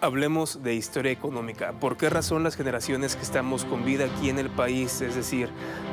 Hablemos de historia económica. ¿Por qué razón las generaciones que estamos con vida aquí en el país, es decir,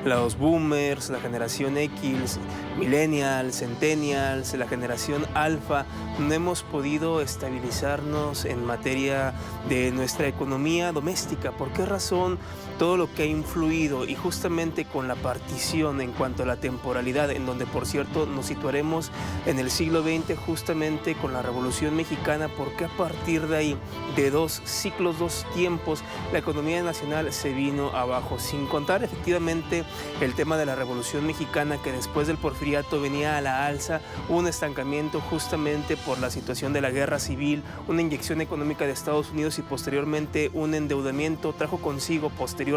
los boomers, la generación X, millennials, centennials, la generación alfa, no hemos podido estabilizarnos en materia de nuestra economía doméstica? ¿Por qué razón todo lo que ha influido y justamente con la partición en cuanto a la temporalidad, en donde por cierto nos situaremos en el siglo XX justamente con la Revolución Mexicana? ¿Por qué a partir de ahí, de dos ciclos, dos tiempos, la economía nacional se vino abajo? Sin contar efectivamente el tema de la Revolución Mexicana, que después del Porfiriato venía a la alza, un estancamiento justamente por la situación de la guerra civil, una inyección económica de Estados Unidos y posteriormente un endeudamiento trajo consigo posteriormente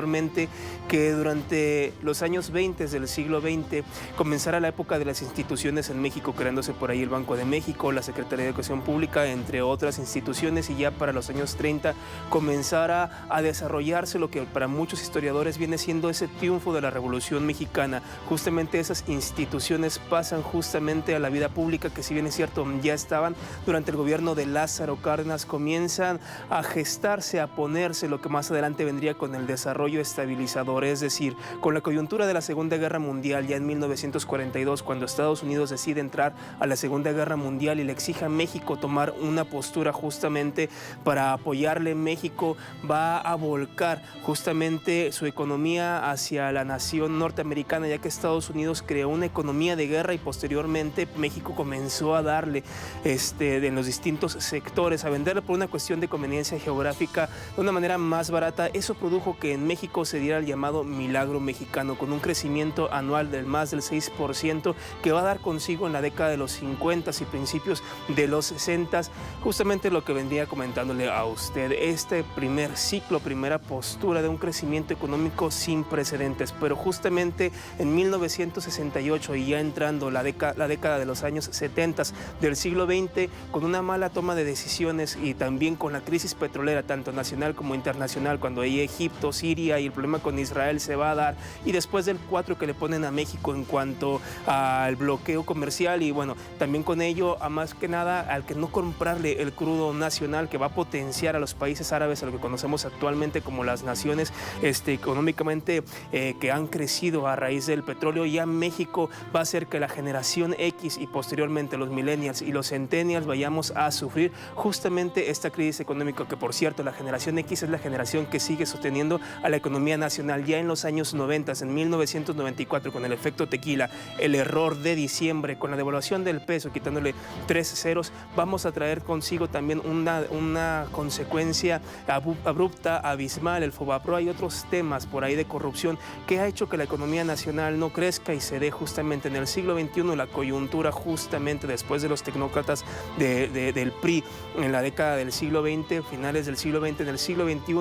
que durante los años 20 del siglo XX comenzara la época de las instituciones en México, creándose por ahí el Banco de México, la Secretaría de Educación Pública, entre otras instituciones, y ya para los años 30 comenzara a desarrollarse lo que para muchos historiadores viene siendo ese triunfo de la Revolución Mexicana. Justamente esas instituciones pasan justamente a la vida pública, que si bien es cierto ya estaban durante el gobierno de Lázaro Cárdenas, comienzan a gestarse, a ponerse lo que más adelante vendría con el desarrollo estabilizador, es decir, con la coyuntura de la Segunda Guerra Mundial, ya en 1942, cuando Estados Unidos decide entrar a la Segunda Guerra Mundial y le exige a México tomar una postura justamente para apoyarle. México va a volcar justamente su economía hacia la nación norteamericana, ya que Estados Unidos creó una economía de guerra y posteriormente México comenzó a darle en los distintos sectores, a venderle por una cuestión de conveniencia geográfica de una manera más barata. Eso produjo que en México se diera el llamado milagro mexicano, con un crecimiento anual del más del 6%, que va a dar consigo en la década de los 50 y principios de los 60, justamente lo que vendría comentándole a usted, este primer ciclo, primera postura de un crecimiento económico sin precedentes. Pero justamente en 1968, y ya entrando la década de los años 70 del siglo XX, con una mala toma de decisiones y también con la crisis petrolera, tanto nacional como internacional, cuando ahí Egipto, Siria y el problema con Israel se va a dar, y después del 4 que le ponen a México en cuanto al bloqueo comercial, y bueno, también con ello, a más que nada, al que no comprarle el crudo nacional, que va a potenciar a los países árabes, a lo que conocemos actualmente como las naciones económicamente que han crecido a raíz del petróleo. Ya México va a hacer que la generación X y posteriormente los millennials y los centennials vayamos a sufrir justamente esta crisis económica, que por cierto la generación X es la generación que sigue sosteniendo a la economía nacional. Ya en los años 90, en 1994, con el efecto tequila, el error de diciembre, con la devaluación del peso, quitándole 3 ceros, vamos a traer consigo también una consecuencia abrupta, abismal, el Fobaproa y otros temas por ahí de corrupción, que ha hecho que la economía nacional no crezca y se dé justamente en el siglo XXI la coyuntura, justamente después de los tecnócratas del PRI en la década del siglo XX, finales del siglo XX, en el siglo XXI,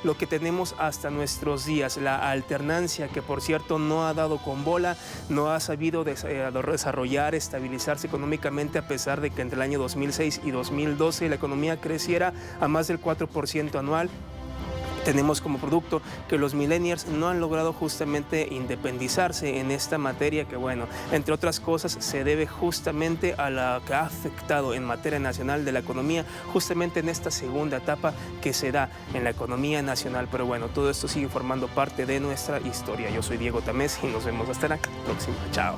lo que tenemos hasta nuestros días, la alternancia, que por cierto no ha dado con bola, no ha sabido desarrollar, estabilizarse económicamente, a pesar de que entre el año 2006 y 2012 la economía creciera a más del 4% anual. Tenemos como producto que los millennials no han logrado justamente independizarse en esta materia, que bueno, entre otras cosas se debe justamente a la que ha afectado en materia nacional de la economía, justamente en esta segunda etapa que se da en la economía nacional. Pero bueno, todo esto sigue formando parte de nuestra historia. Yo soy Diego Tamés y nos vemos hasta la próxima. Chao.